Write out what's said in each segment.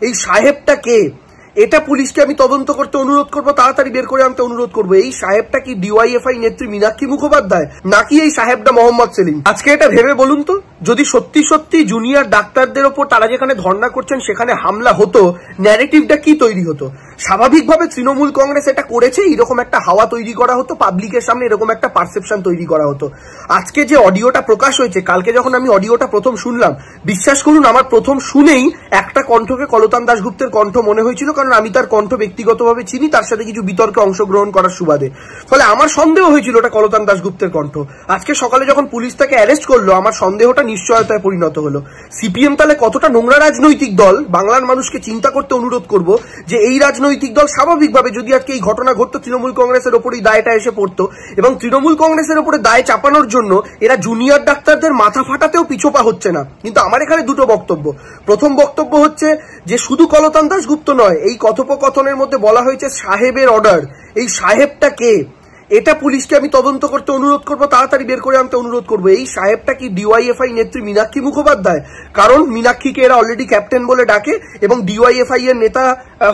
এই সাহেবটা কে? এটা পুলিশকে আমি তদন্ত করতে অনুরোধ করবো, তাড়াতাড়ি বের করে আনতে অনুরোধ করবো। এই সাহেবটা কি ডিওয়াইএফআই নেত্রী মীনাক্ষী মুখোপাধ্যায়, নাকি এই সাহেবটা মোহাম্মদ সেলিম? আজকে এটা ভেবে বলুন তো, যদি সত্যি সত্যি জুনিয়র ডাক্তারদের ওপর তারা যেখানে ধর্ণা করছেন সেখানে হামলা হতো, ন্যারেটিভটা কি তৈরি হতো? স্বাভাবিকভাবে তৃণমূল কংগ্রেস এটা করেছে, এরকম একটা হাওয়া তৈরি করা হতো, পাবলিকের সামনে এরকম একটা পারসেপশন তৈরি করা হতো। আজকে যে অডিওটা প্রকাশ হয়েছে, কালকে যখন আমি অডিওটা প্রথম শুনলাম, বিশ্বাস করুন আমার প্রথম শুনেই একটা কণ্ঠকে কলতান দাশগুপ্তের কণ্ঠ মনে হয়েছিল, কারণ আমি তার কণ্ঠ ব্যক্তিগতভাবে চিনি, তার সাথে কিছু বিতর্কে অংশগ্রহণ করার সুবাদে। ফলে আমার সন্দেহ হয়েছিল ওটা কলতান দাশগুপ্তের কণ্ঠ। আজকে সকালে যখন পুলিশ তাকে অ্যারেস্ট করলো, আমার সন্দেহটা নিশ্চয়তায় পরিণত হলো। সিপিএম তাহলে কতটা নোংরা রাজনৈতিক দল, বাংলার মানুষকে চিন্তা করতে অনুরোধ করব যে এই রাজনৈতিক দল স্বাভাবিকভাবে যদি আজকে এই ঘটনা ঘটতো, তৃণমূল কংগ্রেসের ওপরই দায়টা এসে পড়তো, এবং তৃণমূল কংগ্রেসের ওপরে দায় চাপানোর জন্য এরা জুনিয়র ডাক্তারদের মাথা ফাটাতেও পিছোপা হচ্ছে না। কিন্তু আমার এখানে দুটো বক্তব্য। প্রথম বক্তব্য হচ্ছে যে শুধু কলতান দাশগুপ্ত নয়, এই কথোপকথনের মধ্যে বলা হয়েছে সাহেবের অর্ডার। এই সাহেবটা কে? এটা পুলিশকে আমি তদন্ত করতে অনুরোধ করবো, তাড়াতাড়ি বের করে আনতে অনুরোধ করবো। এই সাহেবটা কি ডিওয়াইএফআই নেত্রী মীনাক্ষী মুখোপাধ্যায়? কারণ মীনাক্ষীকে এরা অলরেডি ক্যাপ্টেন বলে ডাকে, এবং ডিওয়াইএফআই এর নেতা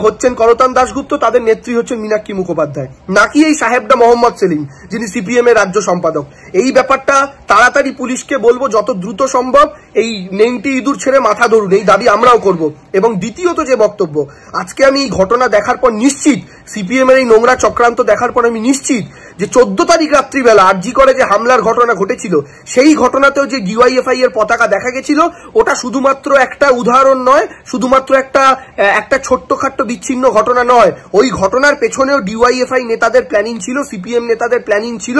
হচ্ছেন কলতান দাশগুপ্ত, তাদের নেত্রী হচ্ছেন মীনাক্ষী মুখোপাধ্যায়, নাকি এই সাহেবটা মোহাম্মদ সেলিম, যিনি সিপিএম এর রাজ্য সম্পাদক? এই ব্যাপারটা তাড়াতাড়ি পুলিশকে বলবো, যত দ্রুত সম্ভব এই নেংটি ইঁদুর ছেড়ে মাথা ধরুন, এই দাবি আমরাও করব। এবং দ্বিতীয়ত যে বক্তব্য, আজকে আমি এই ঘটনা দেখার পর নিশ্চিত, সিপিএম এর এই নোংরা চক্রান্ত দেখার পর আমি নিশ্চিত যে 14 তারিখ রাত্রিবেলা আরজি করে যে হামলার ঘটনা ঘটেছিল, সেই ঘটনাতেও যে ডিওয়াইএফআই এর পতাকা দেখা গেছিল, ওটা শুধুমাত্র একটা উদাহরণ নয়, শুধুমাত্র একটা ছোট্টখাট্ট বিচ্ছিন্ন ঘটনা নয়। ওই ঘটনার পেছনেও ডিওয়াইএফআই নেতাদের প্ল্যানিং ছিল, সিপিএম নেতাদের প্ল্যানিং ছিল।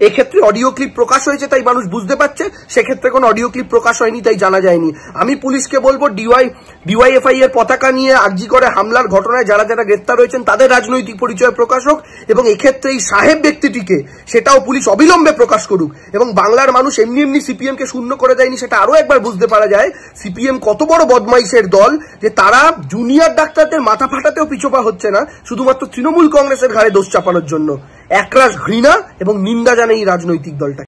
এক্ষেত্রে অডিও ক্লিপ প্রকাশ হয়েছে তাই মানুষ বুঝতে পারছে, সেক্ষেত্রে কোনো অডিও ক্লিপ প্রকাশ হয়নি তাই জানা যায়নি। আমি পুলিশকে বলবো, ডিওয়াইএফআই এর পতাকা নিয়ে আরজি করে হামলার ঘটনায় যারা যারা গ্রেফতার হয়েছেন তাদের রাজনৈতিক পরিচয় প্রকাশ হোক, এবং এক্ষেত্রে এই সাহেব ব্যক্তিটিকে সেটাও পুলিশ অবিলম্বে প্রকাশ করুক। এবং বাংলার মানুষ এমনি এমনি সিপিএম কে শূন্য করে দেয়নি, সেটা আরো একবার বুঝতে পারা যায় সিপিএম কত বড় বদমাইশের দল, যে তারা জুনিয়র ডাক্তারদের মাথা ফাটাতেও পিছোপা হচ্ছে না, শুধুমাত্র তৃণমূল কংগ্রেসের ঘাড়ে দোষ চাপানোর জন্য। একরাশ ঘৃণা এবং নিন্দা জানে এই রাজনৈতিক দলটা।